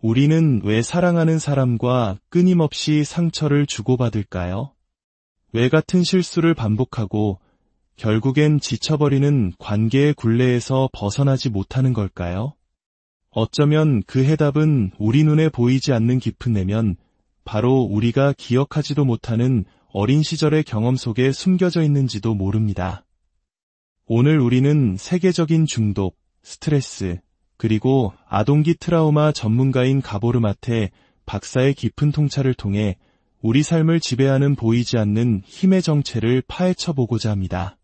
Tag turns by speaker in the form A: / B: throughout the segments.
A: 우리는 왜 사랑하는 사람과 끊임없이 상처를 주고받을까요? 왜 같은 실수를 반복하고 결국엔 지쳐버리는 관계의 굴레에서 벗어나지 못하는 걸까요? 어쩌면 그 해답은 우리 눈에 보이지 않는 깊은 내면, 바로 우리가 기억하지도 못하는 어린 시절의 경험 속에 숨겨져 있는지도 모릅니다. 오늘 우리는 세계적인 중독, 스트레스, 그리고 아동기 트라우마 전문가인 가보르마테 박사의 깊은 통찰을 통해 우리 삶을 지배하는 보이지 않는 힘의 정체를 파헤쳐보고자 합니다.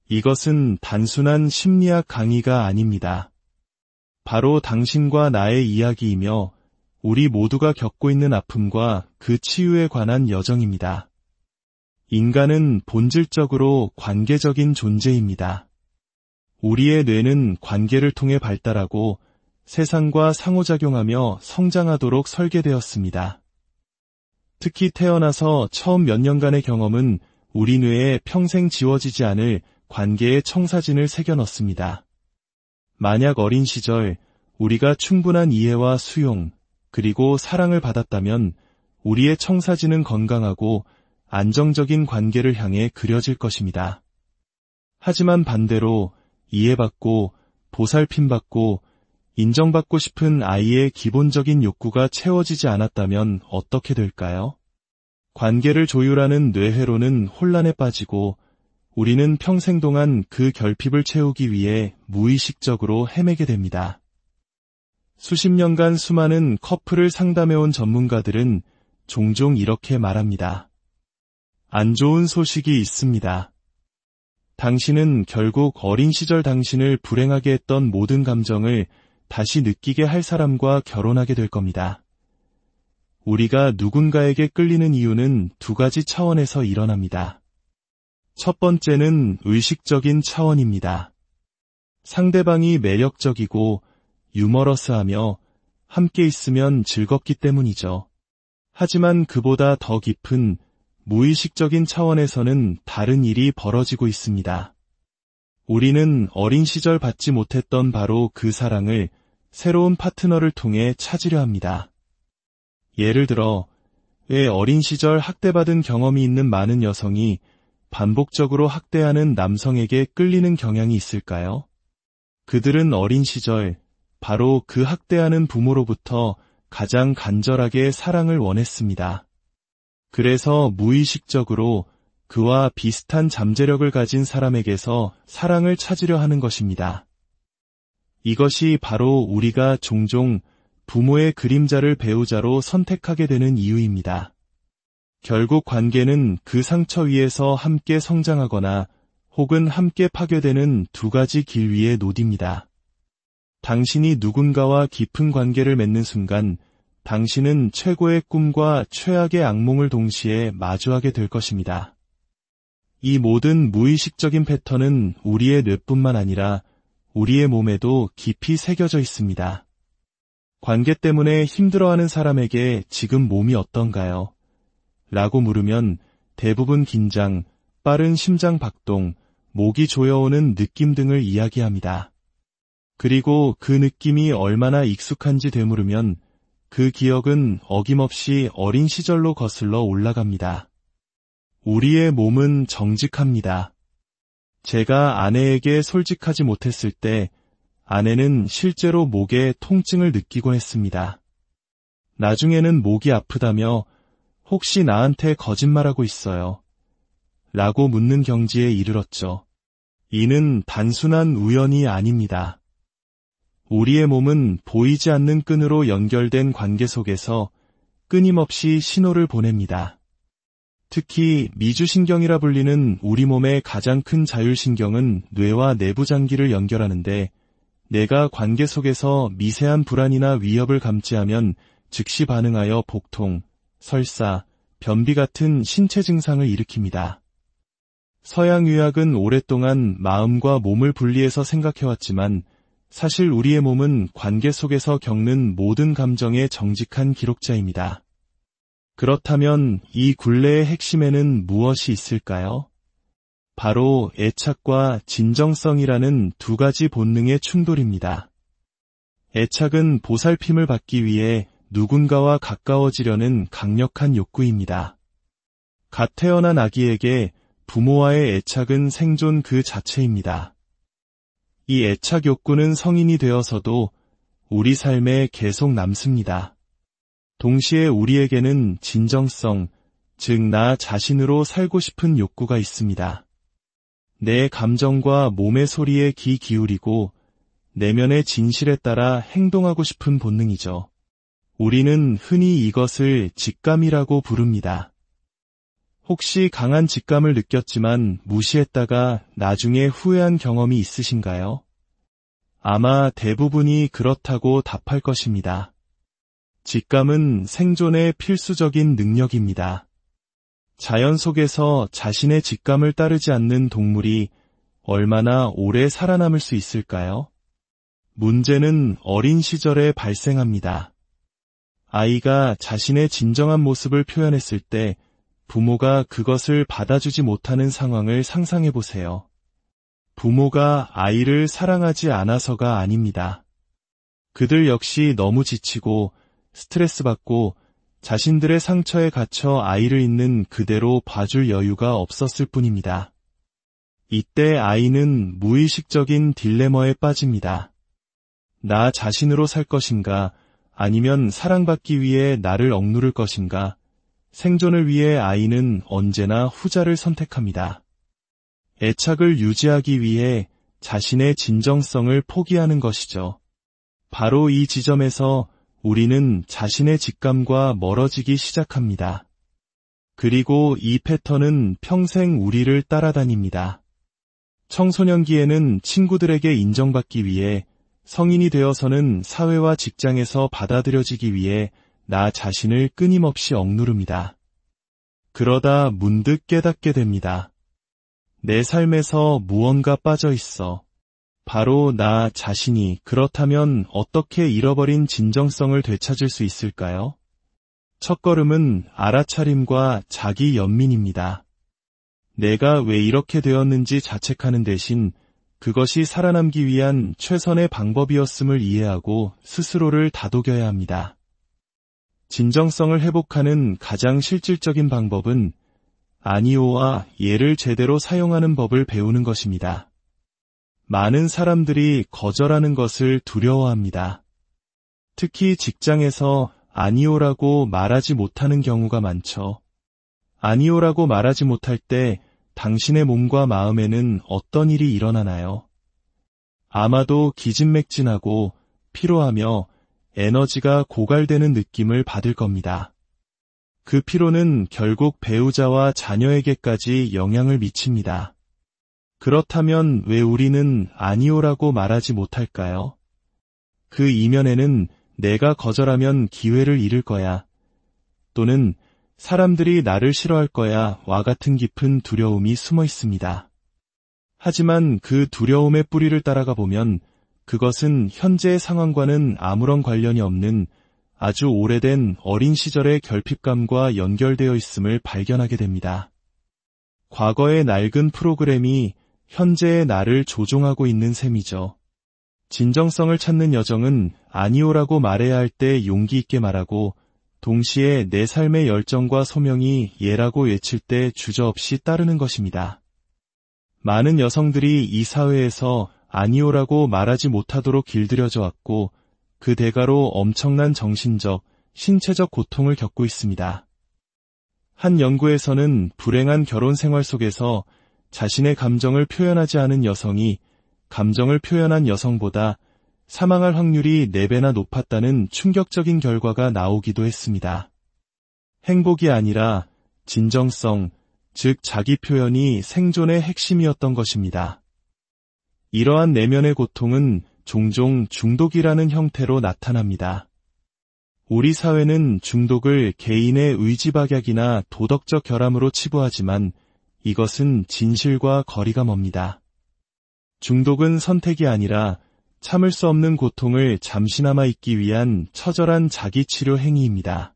A: 이것은 단순한 심리학 강의가 아닙니다. 바로 당신과 나의 이야기이며 우리 모두가 겪고 있는 아픔과 그 치유에 관한 여정입니다. 인간은 본질적으로 관계적인 존재입니다. 우리의 뇌는 관계를 통해 발달하고 세상과 상호작용하며 성장하도록 설계되었습니다. 특히 태어나서 처음 몇 년간의 경험은 우리 뇌에 평생 지워지지 않을 관계의 청사진을 새겨넣습니다. 만약 어린 시절 우리가 충분한 이해와 수용, 그리고 사랑을 받았다면 우리의 청사진은 건강하고 안정적인 관계를 향해 그려질 것입니다. 하지만 반대로 이해받고 보살핌받고 인정받고 싶은 아이의 기본적인 욕구가 채워지지 않았다면 어떻게 될까요? 관계를 조율하는 뇌회로는 혼란에 빠지고 우리는 평생 동안 그 결핍을 채우기 위해 무의식적으로 헤매게 됩니다. 수십 년간 수많은 커플을 상담해온 전문가들은 종종 이렇게 말합니다. 안 좋은 소식이 있습니다. 당신은 결국 어린 시절 당신을 불행하게 했던 모든 감정을 다시 느끼게 할 사람과 결혼하게 될 겁니다. 우리가 누군가에게 끌리는 이유는 두 가지 차원에서 일어납니다. 첫 번째는 의식적인 차원입니다. 상대방이 매력적이고 유머러스하며 함께 있으면 즐겁기 때문이죠. 하지만 그보다 더 깊은 무의식적인 차원에서는 다른 일이 벌어지고 있습니다. 우리는 어린 시절 받지 못했던 바로 그 사랑을 새로운 파트너를 통해 찾으려 합니다. 예를 들어, 왜 어린 시절 학대받은 경험이 있는 많은 여성이 반복적으로 학대하는 남성에게 끌리는 경향이 있을까요? 그들은 어린 시절 바로 그 학대하는 부모로부터 가장 간절하게 사랑을 원했습니다. 그래서 무의식적으로 그와 비슷한 잠재력을 가진 사람에게서 사랑을 찾으려 하는 것입니다. 이것이 바로 우리가 종종 부모의 그림자를 배우자로 선택하게 되는 이유입니다. 결국 관계는 그 상처 위에서 함께 성장하거나 혹은 함께 파괴되는 두 가지 길 위에 노딥니다. 당신이 누군가와 깊은 관계를 맺는 순간 당신은 최고의 꿈과 최악의 악몽을 동시에 마주하게 될 것입니다. 이 모든 무의식적인 패턴은 우리의 뇌뿐만 아니라 우리의 몸에도 깊이 새겨져 있습니다. 관계 때문에 힘들어하는 사람에게 지금 몸이 어떤가요? 라고 물으면 대부분 긴장, 빠른 심장 박동, 목이 조여오는 느낌 등을 이야기합니다. 그리고 그 느낌이 얼마나 익숙한지 되물으면 그 기억은 어김없이 어린 시절로 거슬러 올라갑니다. 우리의 몸은 정직합니다. 제가 아내에게 솔직하지 못했을 때 아내는 실제로 목에 통증을 느끼곤 했습니다. 나중에는 목이 아프다며 혹시 나한테 거짓말하고 있어요? 라고 묻는 경지에 이르렀죠. 이는 단순한 우연이 아닙니다. 우리의 몸은 보이지 않는 끈으로 연결된 관계 속에서 끊임없이 신호를 보냅니다. 특히 미주신경이라 불리는 우리 몸의 가장 큰 자율신경은 뇌와 내부 장기를 연결하는데 내가 관계 속에서 미세한 불안이나 위협을 감지하면 즉시 반응하여 복통, 설사, 변비 같은 신체 증상을 일으킵니다. 서양의학은 오랫동안 마음과 몸을 분리해서 생각해왔지만 사실 우리의 몸은 관계 속에서 겪는 모든 감정의 정직한 기록자입니다. 그렇다면 이 굴레의 핵심에는 무엇이 있을까요? 바로 애착과 진정성이라는 두 가지 본능의 충돌입니다. 애착은 보살핌을 받기 위해 누군가와 가까워지려는 강력한 욕구입니다. 갓 태어난 아기에게 부모와의 애착은 생존 그 자체입니다. 이 애착 욕구는 성인이 되어서도 우리 삶에 계속 남습니다. 동시에 우리에게는 진정성, 즉 나 자신으로 살고 싶은 욕구가 있습니다. 내 감정과 몸의 소리에 귀 기울이고 내면의 진실에 따라 행동하고 싶은 본능이죠. 우리는 흔히 이것을 직감이라고 부릅니다. 혹시 강한 직감을 느꼈지만 무시했다가 나중에 후회한 경험이 있으신가요? 아마 대부분이 그렇다고 답할 것입니다. 직감은 생존의 필수적인 능력입니다. 자연 속에서 자신의 직감을 따르지 않는 동물이 얼마나 오래 살아남을 수 있을까요? 문제는 어린 시절에 발생합니다. 아이가 자신의 진정한 모습을 표현했을 때 부모가 그것을 받아주지 못하는 상황을 상상해 보세요. 부모가 아이를 사랑하지 않아서가 아닙니다. 그들 역시 너무 지치고 스트레스 받고 자신들의 상처에 갇혀 아이를 있는 그대로 봐줄 여유가 없었을 뿐입니다. 이때 아이는 무의식적인 딜레마에 빠집니다. 나 자신으로 살 것인가, 아니면 사랑받기 위해 나를 억누를 것인가. 생존을 위해 아이는 언제나 후자를 선택합니다. 애착을 유지하기 위해 자신의 진정성을 포기하는 것이죠. 바로 이 지점에서 우리는 자신의 직감과 멀어지기 시작합니다. 그리고 이 패턴은 평생 우리를 따라다닙니다. 청소년기에는 친구들에게 인정받기 위해, 성인이 되어서는 사회와 직장에서 받아들여지기 위해 나 자신을 끊임없이 억누릅니다. 그러다 문득 깨닫게 됩니다. 내 삶에서 무언가 빠져 있어. 바로 나 자신이. 그렇다면 어떻게 잃어버린 진정성을 되찾을 수 있을까요? 첫걸음은 알아차림과 자기 연민입니다. 내가 왜 이렇게 되었는지 자책하는 대신 그것이 살아남기 위한 최선의 방법이었음을 이해하고 스스로를 다독여야 합니다. 진정성을 회복하는 가장 실질적인 방법은 아니오와 예를 제대로 사용하는 법을 배우는 것입니다. 많은 사람들이 거절하는 것을 두려워합니다. 특히 직장에서 아니오라고 말하지 못하는 경우가 많죠. 아니오라고 말하지 못할 때 당신의 몸과 마음에는 어떤 일이 일어나나요? 아마도 기진맥진하고 피로하며 에너지가 고갈되는 느낌을 받을 겁니다. 그 피로는 결국 배우자와 자녀에게까지 영향을 미칩니다. 그렇다면 왜 우리는 아니오라고 말하지 못할까요? 그 이면에는 내가 거절하면 기회를 잃을 거야, 또는 사람들이 나를 싫어할 거야 와 같은 깊은 두려움이 숨어 있습니다. 하지만 그 두려움의 뿌리를 따라가 보면 그것은 현재의 상황과는 아무런 관련이 없는 아주 오래된 어린 시절의 결핍감과 연결되어 있음을 발견하게 됩니다. 과거의 낡은 프로그램이 현재의 나를 조종하고 있는 셈이죠. 진정성을 찾는 여정은 아니오라고 말해야 할 때 용기 있게 말하고, 동시에 내 삶의 열정과 소명이 예라고 외칠 때 주저없이 따르는 것입니다. 많은 여성들이 이 사회에서 아니오라고 말하지 못하도록 길들여져 왔고, 그 대가로 엄청난 정신적, 신체적 고통을 겪고 있습니다. 한 연구에서는 불행한 결혼 생활 속에서 자신의 감정을 표현하지 않은 여성이 감정을 표현한 여성보다 사망할 확률이 4배나 높았다는 충격적인 결과가 나오기도 했습니다. 행복이 아니라 진정성, 즉 자기 표현이 생존의 핵심이었던 것입니다. 이러한 내면의 고통은 종종 중독이라는 형태로 나타납니다. 우리 사회는 중독을 개인의 의지박약이나 도덕적 결함으로 치부하지만 이것은 진실과 거리가 멉니다. 중독은 선택이 아니라 참을 수 없는 고통을 잠시나마 잊기 위한 처절한 자기치료 행위입니다.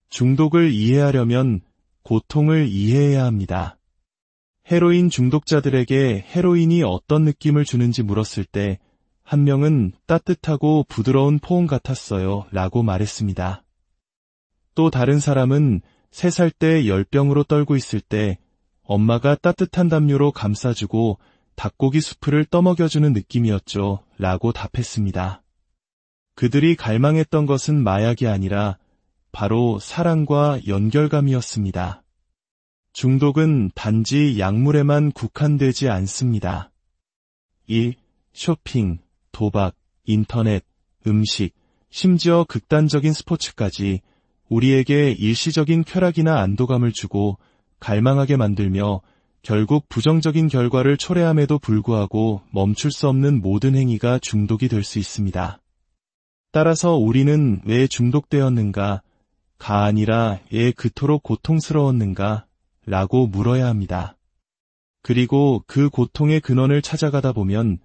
A: 중독을 이해하려면 고통을 이해해야 합니다. 헤로인 중독자들에게 헤로인이 어떤 느낌을 주는지 물었을 때 한 명은 따뜻하고 부드러운 포옹 같았어요 라고 말했습니다. 또 다른 사람은 3살 때 열병으로 떨고 있을 때 엄마가 따뜻한 담요로 감싸주고 닭고기 수프를 떠먹여주는 느낌이었죠 라고 답했습니다. 그들이 갈망했던 것은 마약이 아니라 바로 사랑과 연결감이었습니다. 중독은 단지 약물에만 국한되지 않습니다. 1. 쇼핑, 도박, 인터넷, 음식, 심지어 극단적인 스포츠까지 우리에게 일시적인 쾌락이나 안도감을 주고 갈망하게 만들며 결국 부정적인 결과를 초래함에도 불구하고 멈출 수 없는 모든 행위가 중독이 될 수 있습니다. 따라서 우리는 왜 중독되었는가, 가 아니라 왜 그토록 고통스러웠는가 라고 물어야 합니다. 그리고 그 고통의 근원을 찾아가다 보면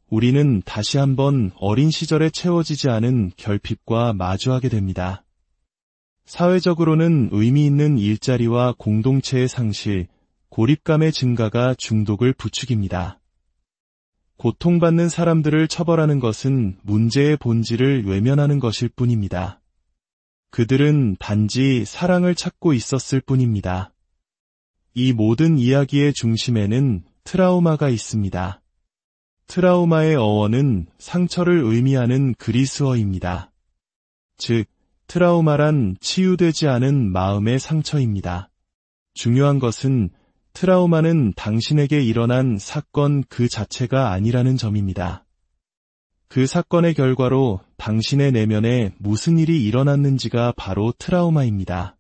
A: 우리는 다시 한번 어린 시절에 채워지지 않은 결핍과 마주하게 됩니다. 사회적으로는 의미 있는 일자리와 공동체의 상실, 고립감의 증가가 중독을 부추깁니다. 고통받는 사람들을 처벌하는 것은 문제의 본질을 외면하는 것일 뿐입니다. 그들은 단지 사랑을 찾고 있었을 뿐입니다. 이 모든 이야기의 중심에는 트라우마가 있습니다. 트라우마의 어원은 상처를 의미하는 그리스어입니다. 즉, 트라우마란 치유되지 않은 마음의 상처입니다. 중요한 것은 트라우마는 당신에게 일어난 사건 그 자체가 아니라는 점입니다. 그 사건의 결과로 당신의 내면에 무슨 일이 일어났는지가 바로 트라우마입니다.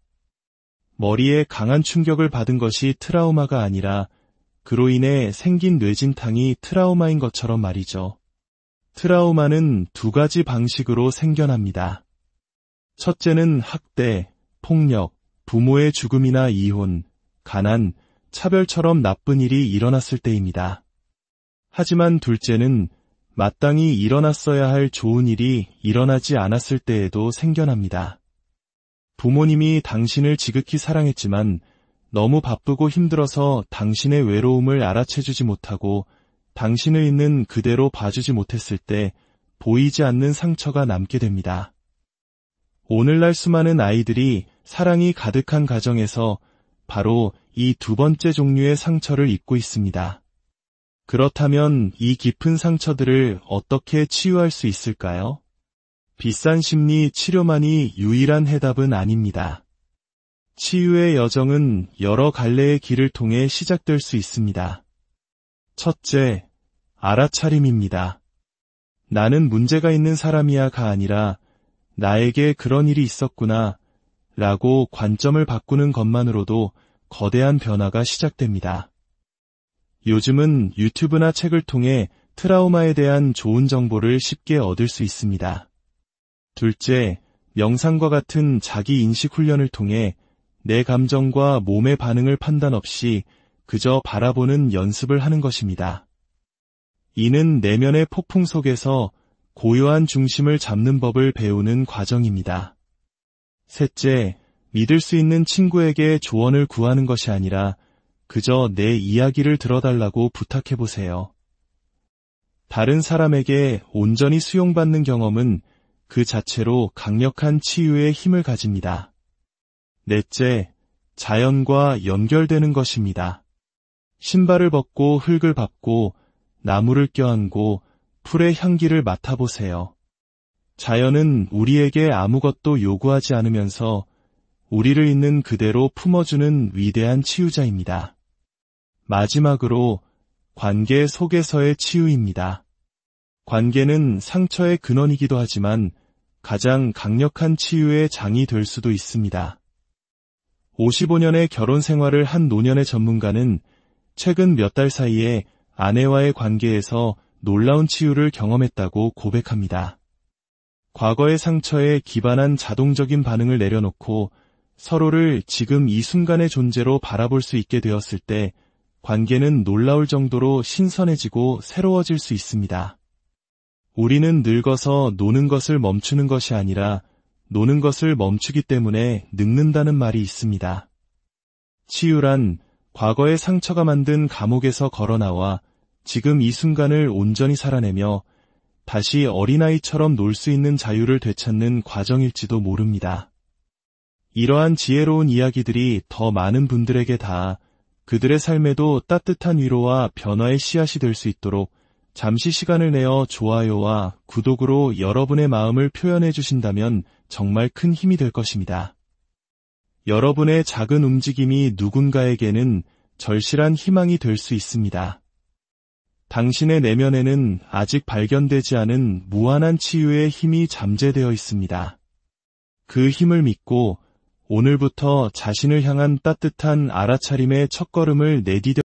A: 머리에 강한 충격을 받은 것이 트라우마가 아니라 그로 인해 생긴 뇌진탕이 트라우마인 것처럼 말이죠. 트라우마는 2가지 방식으로 생겨납니다. 첫째는 학대, 폭력, 부모의 죽음이나 이혼, 가난, 차별처럼 나쁜 일이 일어났을 때입니다. 하지만 둘째는 마땅히 일어났어야 할 좋은 일이 일어나지 않았을 때에도 생겨납니다. 부모님이 당신을 지극히 사랑했지만 너무 바쁘고 힘들어서 당신의 외로움을 알아채주지 못하고 당신을 있는 그대로 봐주지 못했을 때 보이지 않는 상처가 남게 됩니다. 오늘날 수많은 아이들이 사랑이 가득한 가정에서 바로 이 2번째 종류의 상처를 입고 있습니다. 그렇다면 이 깊은 상처들을 어떻게 치유할 수 있을까요? 비싼 심리 치료만이 유일한 해답은 아닙니다. 치유의 여정은 여러 갈래의 길을 통해 시작될 수 있습니다. 첫째, 알아차림입니다. 나는 문제가 있는 사람이야가 아니라 나에게 그런 일이 있었구나 라고 관점을 바꾸는 것만으로도 거대한 변화가 시작됩니다. 요즘은 유튜브나 책을 통해 트라우마에 대한 좋은 정보를 쉽게 얻을 수 있습니다. 둘째, 명상과 같은 자기 인식 훈련을 통해 내 감정과 몸의 반응을 판단 없이 그저 바라보는 연습을 하는 것입니다. 이는 내면의 폭풍 속에서 고요한 중심을 잡는 법을 배우는 과정입니다. 셋째, 믿을 수 있는 친구에게 조언을 구하는 것이 아니라 그저 내 이야기를 들어달라고 부탁해보세요. 다른 사람에게 온전히 수용받는 경험은 그 자체로 강력한 치유의 힘을 가집니다. 넷째, 자연과 연결되는 것입니다. 신발을 벗고 흙을 밟고 나무를 껴안고 풀의 향기를 맡아보세요. 자연은 우리에게 아무것도 요구하지 않으면서 우리를 있는 그대로 품어주는 위대한 치유자입니다. 마지막으로 관계 속에서의 치유입니다. 관계는 상처의 근원이기도 하지만 가장 강력한 치유의 장이 될 수도 있습니다. 55년의 결혼 생활을 한 노년의 전문가는 최근 몇 달 사이에 아내와의 관계에서 놀라운 치유를 경험했다고 고백합니다. 과거의 상처에 기반한 자동적인 반응을 내려놓고 서로를 지금 이 순간의 존재로 바라볼 수 있게 되었을 때 관계는 놀라울 정도로 신선해지고 새로워질 수 있습니다. 우리는 늙어서 노는 것을 멈추는 것이 아니라 노는 것을 멈추기 때문에 늙는다는 말이 있습니다. 치유란 과거의 상처가 만든 감옥에서 걸어나와 지금 이 순간을 온전히 살아내며 다시 어린아이처럼 놀 수 있는 자유를 되찾는 과정일지도 모릅니다. 이러한 지혜로운 이야기들이 더 많은 분들에게 닿아 그들의 삶에도 따뜻한 위로와 변화의 씨앗이 될 수 있도록 잠시 시간을 내어 좋아요와 구독으로 여러분의 마음을 표현해 주신다면 정말 큰 힘이 될 것입니다. 여러분의 작은 움직임이 누군가에게는 절실한 희망이 될 수 있습니다. 당신의 내면에는 아직 발견되지 않은 무한한 치유의 힘이 잠재되어 있습니다. 그 힘을 믿고 오늘부터 자신을 향한 따뜻한 알아차림의 첫걸음을 내디뎌